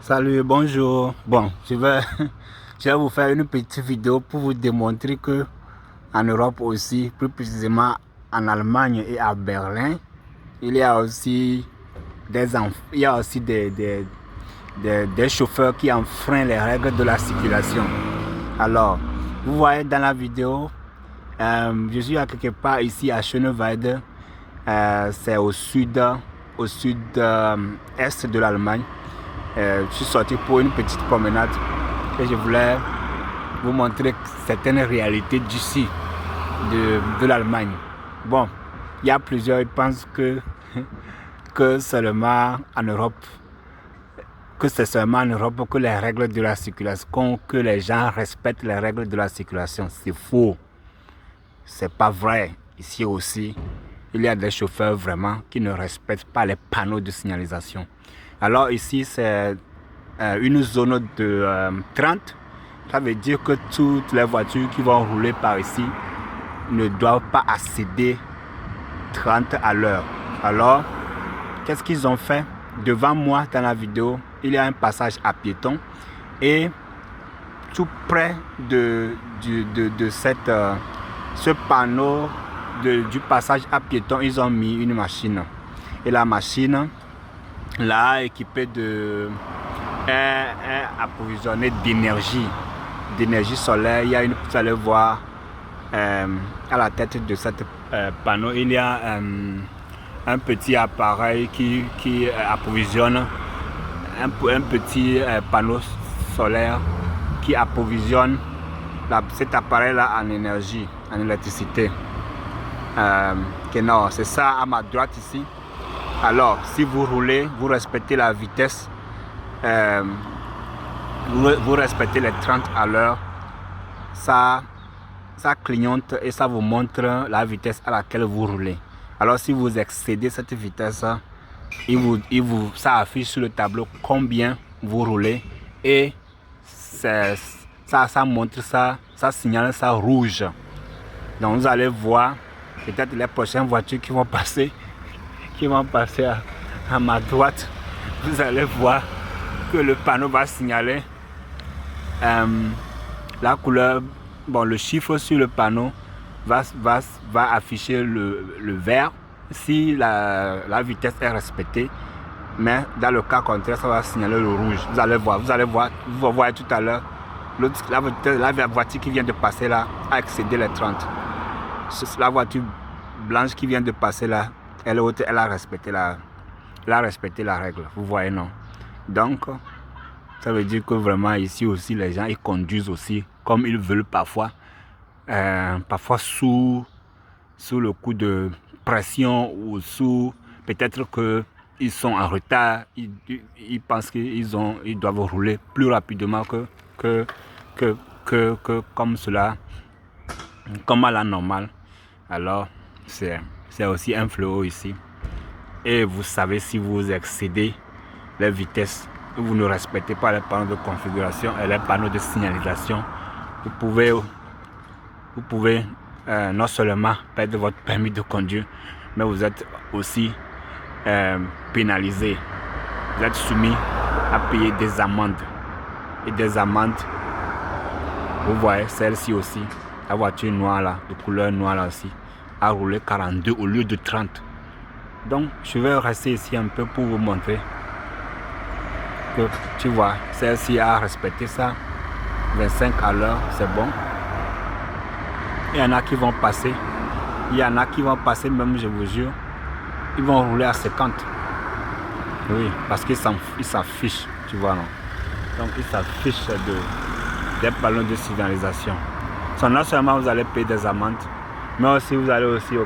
Salut, bonjour. Bon, je vais vous faire une petite vidéo pour vous démontrer que en Europe aussi, plus précisément en Allemagne et à Berlin, il y a aussi des chauffeurs qui enfreignent les règles de la circulation. Alors, vous voyez dans la vidéo, je suis à quelque part ici à Schöneweide, c'est au sud-est de l'Allemagne. Je suis sorti pour une petite promenade et je voulais vous montrer certaines réalités d'ici, de l'Allemagne. Bon, il y a plusieurs qui pensent que seulement en Europe, que c'est seulement en Europe que les règles de la circulation, que les gens respectent les règles de la circulation. C'est faux. C'est pas vrai. Ici aussi, il y a des chauffeurs vraiment qui ne respectent pas les panneaux de signalisation. Alors ici, c'est une zone de 30. Ça veut dire que toutes les voitures qui vont rouler par ici ne doivent pas excéder 30 à l'heure. Alors, qu'est-ce qu'ils ont fait? Devant moi, dans la vidéo, il y a un passage à piétons. Et tout près de ce panneau du passage à piétons, ils ont mis une machine. Et la machine, là, équipée est approvisionnée d'énergie solaire. Il y a vous allez voir à la tête de ce panneau, il y a un petit appareil qui approvisionne un petit panneau solaire qui approvisionne cet appareil-là en énergie, en électricité. C'est ça à ma droite ici. Alors, si vous roulez, vous respectez la vitesse, vous respectez les 30 à l'heure, ça clignote et ça vous montre la vitesse à laquelle vous roulez. Alors, si vous excédez cette vitesse, ça affiche sur le tableau combien vous roulez et ça montre ça signale ça rouge. Donc, vous allez voir peut-être les prochaines voitures qui vont passer à ma droite. Vous allez voir que le panneau va signaler la couleur. Bon, le chiffre sur le panneau va afficher le vert si la vitesse est respectée, mais dans le cas contraire, ça va signaler le rouge. Vous allez voir tout à l'heure, la voiture qui vient de passer là a excédé les 30. La voiture blanche qui vient de passer là, elle a respecté la règle. Vous voyez, non? Donc, ça veut dire que vraiment ici aussi, les gens ils conduisent aussi comme ils veulent parfois. Parfois sous le coup de pression ou peut-être qu'ils sont en retard. Ils pensent qu'ils doivent rouler plus rapidement que comme cela, comme à la normale. Alors, c'est aussi un fléau ici. Et vous savez, si vous excédez les vitesses, vous ne respectez pas les panneaux de configuration et les panneaux de signalisation, vous pouvez non seulement perdre votre permis de conduire, mais vous êtes aussi pénalisé. Vous êtes soumis à payer des amendes. Et des amendes, vous voyez, celle-ci aussi, la voiture noire là, de couleur noire là aussi, a roulé 42 au lieu de 30. Donc, je vais rester ici un peu pour vous montrer que, tu vois, celle-ci a respecté ça. 25 à l'heure, c'est bon. Il y en a qui vont passer. Même, je vous jure, ils vont rouler à 50. Oui, parce qu'ils s'affichent, tu vois, non? Donc, ils s'affichent des panneaux de signalisation. Non seulement vous allez payer des amendes, mais aussi vous allez aussi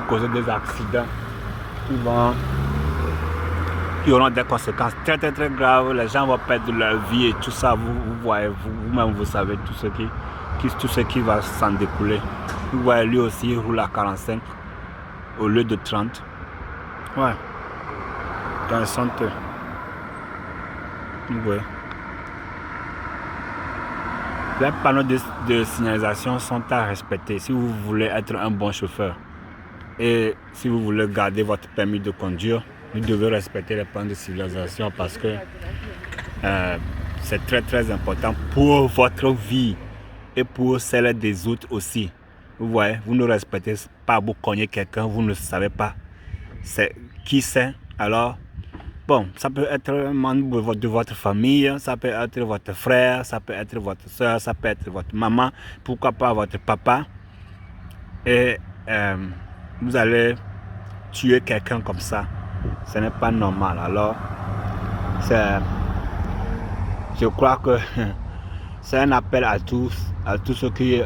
causer des accidents qui auront des conséquences très très très graves. Les gens vont perdre leur vie et tout ça. Vous voyez, vous-même vous savez tout ce qui va s'en découler. Vous voyez, lui aussi il roule à 45 au lieu de 30. Ouais. Dans le centre. Ouais. Les panneaux de signalisation sont à respecter si vous voulez être un bon chauffeur. Et si vous voulez garder votre permis de conduire, vous devez respecter les panneaux de signalisation parce que c'est très très important pour votre vie et pour celle des autres aussi. Vous voyez, vous ne respectez pas, vous cognez quelqu'un, vous ne savez pas qui c'est. Alors, bon, ça peut être un membre de votre famille, ça peut être votre frère, ça peut être votre soeur, ça peut être votre maman, pourquoi pas votre papa. Et vous allez tuer quelqu'un comme ça. Ce n'est pas normal. Alors, je crois que c'est un appel à tous ceux qui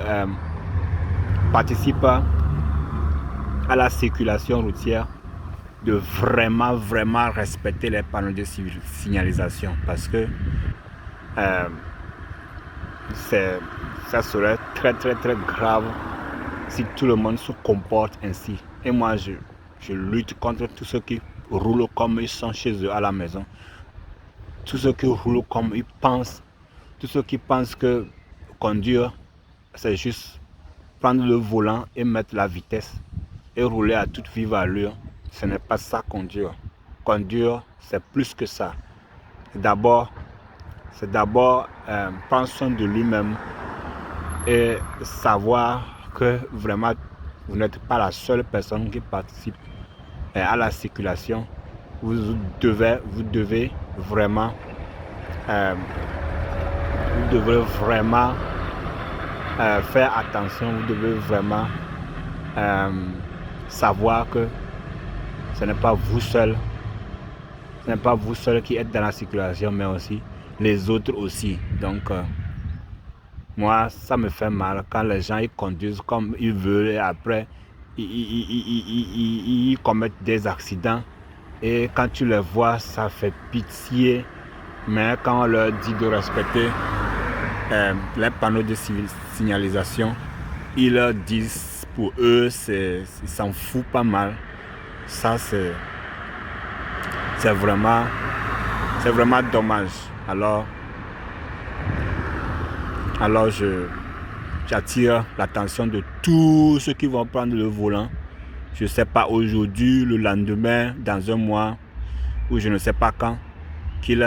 participent à la circulation routière de vraiment respecter les panneaux de signalisation, parce que ça serait très grave si tout le monde se comporte ainsi. Et moi je lutte contre tous ceux qui roulent comme ils sont chez eux à la maison, tous ceux qui roulent comme ils pensent, tous ceux qui pensent que conduire c'est juste prendre le volant et mettre la vitesse et rouler à toute vive allure. Ce n'est pas ça conduire. Conduire, c'est plus que ça. C'est d'abord prendre soin de lui-même et savoir que vraiment vous n'êtes pas la seule personne qui participe à la circulation. Vous devez vraiment faire attention. Vous devez vraiment savoir que ce n'est pas vous seul. Ce n'est pas vous seul qui êtes dans la circulation, mais aussi les autres aussi. Donc, moi, ça me fait mal quand les gens ils conduisent comme ils veulent et après, ils commettent des accidents. Et quand tu les vois, ça fait pitié. Mais quand on leur dit de respecter les panneaux de signalisation, ils leur disent pour eux, ils s'en foutent pas mal. Ça, c'est vraiment dommage. Alors j'attire l'attention de tous ceux qui vont prendre le volant. Je ne sais pas, aujourd'hui, le lendemain, dans un mois, ou je ne sais pas quand, qu'ils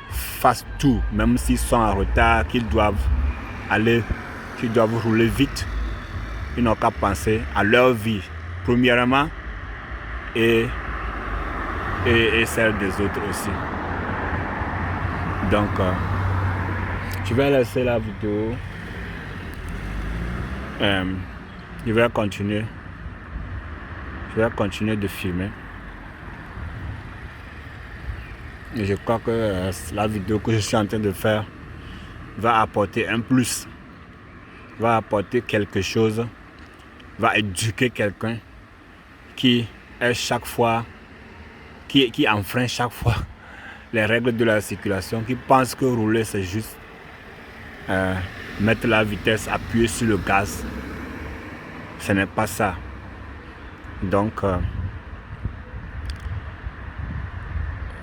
fassent tout, même s'ils sont en retard, qu'ils doivent rouler vite. Ils n'ont qu'à penser à leur vie, premièrement, et celle des autres aussi. Donc, je vais laisser la vidéo. Je vais continuer de filmer. Et je crois que la vidéo que je suis en train de faire va apporter un plus, va apporter quelque chose, va éduquer quelqu'un qui enfreint chaque fois les règles de la circulation, qui pense que rouler c'est juste mettre la vitesse, appuyer sur le gaz. Ce n'est pas ça. Donc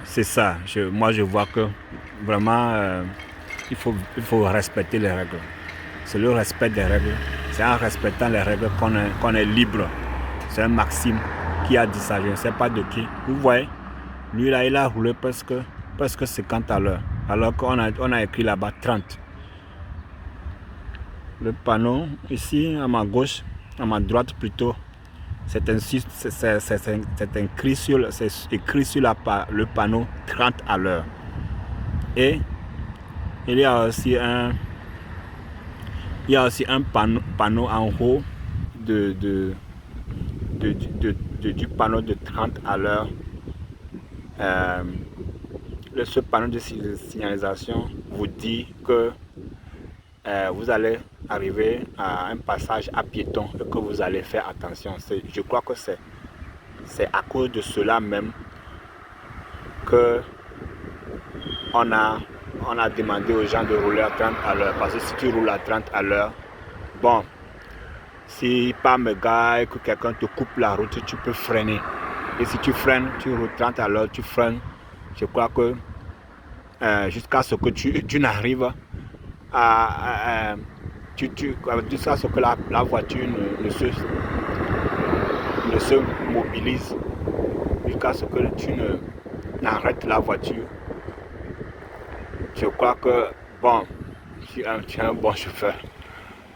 c'est ça. Moi je vois que vraiment il faut respecter les règles. C'est le respect des règles. C'est en respectant les règles qu'on est libre. C'est un Maxime qui a dit ça, je ne sais pas de qui. Vous voyez, lui là, il a roulé presque 50 à l'heure, alors qu'on a écrit là-bas 30. Le panneau ici à ma gauche, à ma droite plutôt, c'est écrit sur le panneau 30 à l'heure. Et il y a aussi un panneau en haut du panneau de 30 à l'heure. Ce panneau de signalisation vous dit que vous allez arriver à un passage à piéton et que vous allez faire attention. Je crois que c'est à cause de cela même que on a demandé aux gens de rouler à 30 à l'heure. Parce que si tu roules à 30 à l'heure, bon, si par mégarde et que quelqu'un te coupe la route, tu peux freiner. Et si tu freines, tu roules 30 à l'heure, tu freines. Je crois que jusqu'à ce que tu n'arrives jusqu'à ce que la voiture ne se mobilise, jusqu'à ce que tu n'arrêtes la voiture. je crois que, bon, si tu es un bon chauffeur,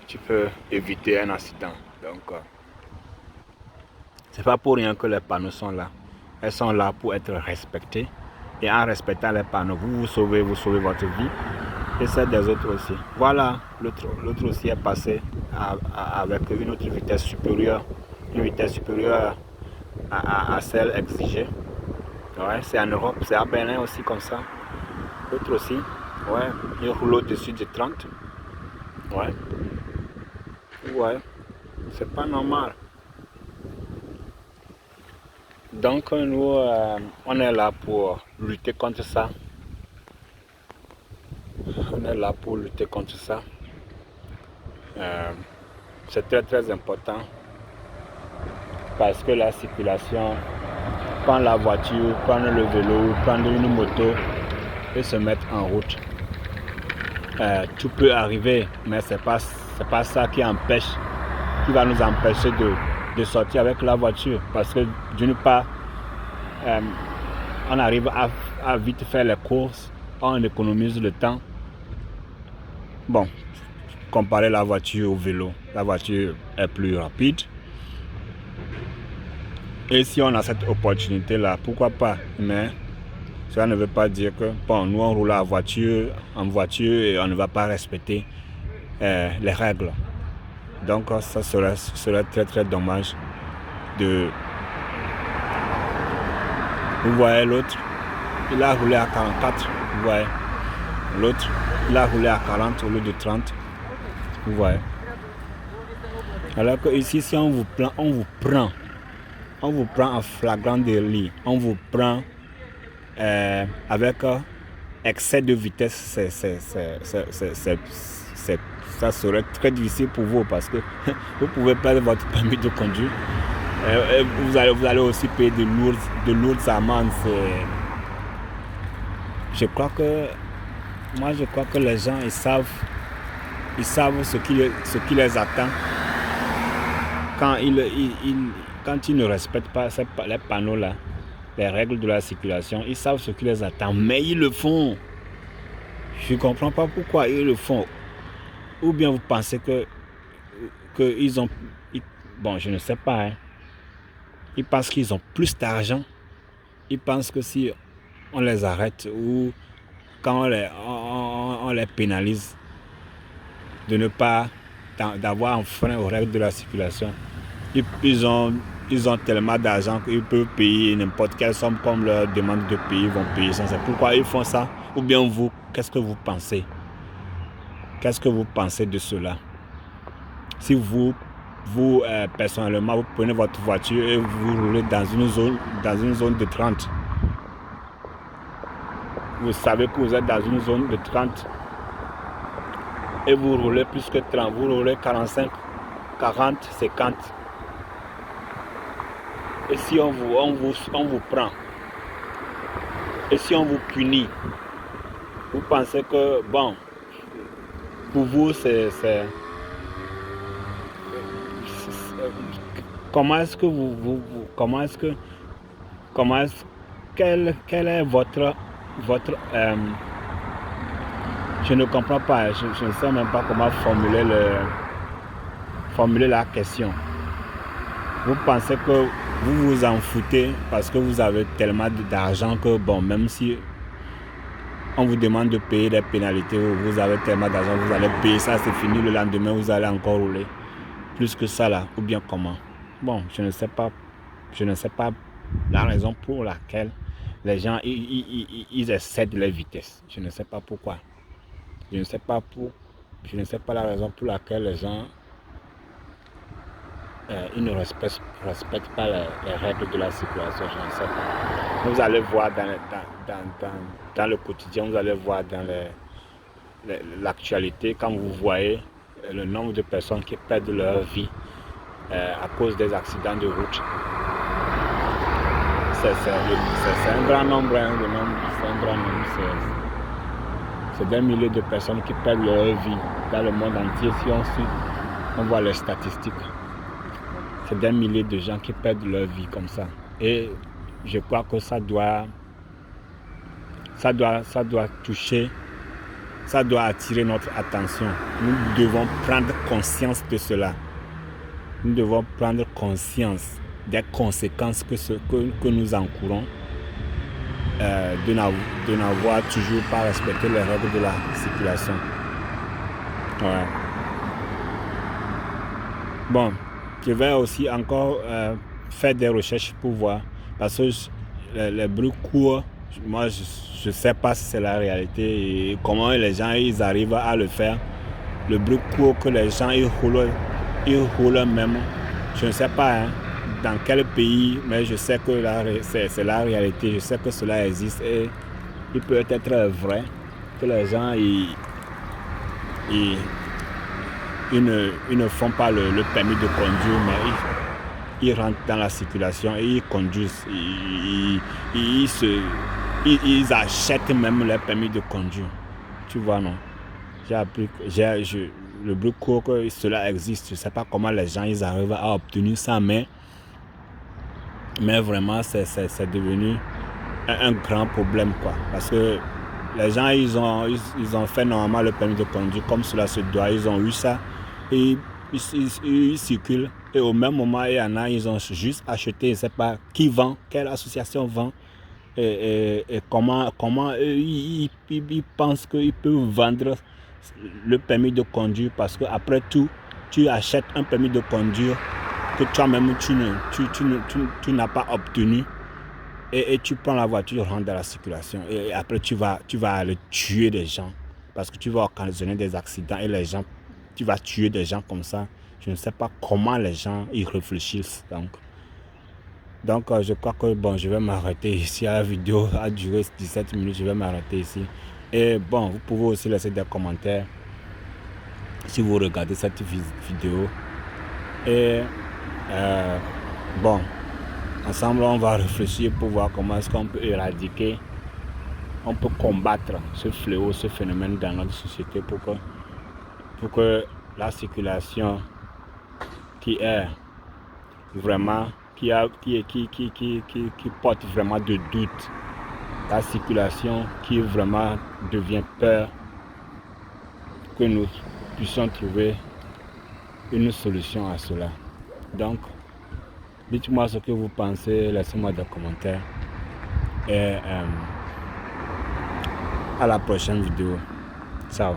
tu peux éviter un accident. Donc, c'est pas pour rien que les panneaux sont là. Elles sont là pour être respectées. Et en respectant les panneaux, vous sauvez votre vie et celle des autres aussi. Voilà, l'autre aussi est passé avec une autre vitesse supérieure, à celle exigée. Ouais, c'est en Europe, c'est à Berlin aussi comme ça. L'autre aussi, ouais, il roule au-dessus de 30. Ouais, c'est pas normal. Donc nous, on est là pour lutter contre ça. On est là pour lutter contre ça. C'est très très important parce que la circulation, prendre la voiture, prendre le vélo, prendre une moto et se mettre en route. Tout peut arriver, mais c'est pas ça qui va nous empêcher de sortir avec la voiture. Parce que d'une part, on arrive à vite faire les courses, on économise le temps. Bon, comparer la voiture au vélo, la voiture est plus rapide. Et si on a cette opportunité-là, pourquoi pas? Mais cela ne veut pas dire que, bon, nous on roule en voiture et on ne va pas respecter les règles. Donc ça serait très très dommage de... Vous voyez l'autre, il a roulé à 44, vous voyez. L'autre, il a roulé à 40 au lieu de 30, vous voyez. Alors que ici, si on vous prend en flagrant délit, on vous prend avec excès de vitesse, ça serait très difficile pour vous parce que vous pouvez perdre votre permis de conduire. Vous allez aussi payer de lourdes amendes. Je crois que les gens ils savent ce qui les attend quand ils ne respectent pas les panneaux là, les règles de la circulation. Ils savent ce qui les attend, mais ils le font. Je ne comprends pas pourquoi ils le font. Ou bien vous pensez que ils ont... Bon, je ne sais pas. Hein. Ils pensent qu'ils ont plus d'argent. Ils pensent que si on les arrête ou quand on les pénalise de ne pas d'avoir un frein aux règles de la circulation, ils ont tellement d'argent qu'ils peuvent payer n'importe quelle somme comme leur demande de payer, ils vont payer sans ça. Pourquoi ils font ça? Ou bien vous, qu'est-ce que vous pensez? Qu'est-ce que vous pensez de cela? Si vous personnellement, vous prenez votre voiture et vous roulez dans une zone de 30. Vous savez que vous êtes dans une zone de 30 et vous roulez plus que 30, vous roulez 45, 40, 50. Et si on vous prend, et si on vous punit, vous pensez que, bon, pour vous, quel est votre je ne comprends pas, je ne sais même pas comment formuler la question. Vous pensez que vous vous en foutez parce que vous avez tellement d'argent que, bon, même si on vous demande de payer des pénalités, vous avez tellement d'argent, vous allez payer ça, c'est fini, le lendemain, vous allez encore rouler. Plus que ça là, ou bien comment? Bon, je ne sais pas la raison pour laquelle les gens ils excèdent les vitesses. Je ne sais pas pourquoi. Je ne sais pas la raison pour laquelle les gens ils ne respectent pas les règles de la circulation. Je ne sais pas. Vous allez voir dans le quotidien, vous allez voir dans l'actualité, quand vous voyez le nombre de personnes qui perdent leur vie à cause des accidents de route. C'est un grand nombre, hein, c'est un grand nombre. C'est des milliers de personnes qui perdent leur vie dans le monde entier. Si on voit les statistiques, c'est des milliers de gens qui perdent leur vie comme ça. Et je crois que ça doit toucher ça doit attirer notre attention. Nous devons prendre conscience de cela. Nous devons prendre conscience des conséquences que nous encourons de n'avoir toujours pas respecté les règles de la circulation. Ouais. Bon, je vais aussi encore faire des recherches pour voir, parce que les bruits courts, moi je ne sais pas si c'est la réalité et comment les gens ils arrivent à le faire. Le bruit court que les gens ils roulent même, je ne sais pas dans quel pays, mais je sais que c'est la réalité, je sais que cela existe et il peut être vrai que les gens ils ne font pas le permis de conduire, mais ils rentrent dans la circulation et ils conduisent. Ils achètent même le permis de conduire. Tu vois, non? J'ai appris, le bruit court que cela existe. Je ne sais pas comment les gens ils arrivent à obtenir ça, mais vraiment, c'est devenu un grand problème, quoi. Parce que les gens, ils ont fait normalement le permis de conduire comme cela se doit. Ils ont eu ça et ils circulent. Et au même moment, il y en a, ils ont juste acheté, je ne sais pas qui vend, quelle association vend et comment ils pensent qu'ils peuvent vendre le permis de conduire, parce qu'après tout, tu achètes un permis de conduire que toi-même tu n'as pas obtenu et tu prends la voiture, rentres dans la circulation et après tu vas aller tuer des gens parce que tu vas occasionner des accidents et les gens, tu vas tuer des gens comme ça. Je ne sais pas comment les gens y réfléchissent. Donc je crois que bon, je vais m'arrêter ici. La vidéo a duré 17 minutes, je vais m'arrêter ici. Et bon, vous pouvez aussi laisser des commentaires si vous regardez cette vidéo. Et bon, ensemble on va réfléchir pour voir comment est-ce qu'on peut éradiquer, on peut combattre ce fléau, ce phénomène dans notre société pour que la circulation qui est vraiment, qui porte vraiment de doute, la circulation qui vraiment devient peur, que nous puissions trouver une solution à cela. Donc, dites-moi ce que vous pensez, laissez-moi des commentaires et à la prochaine vidéo. Ciao.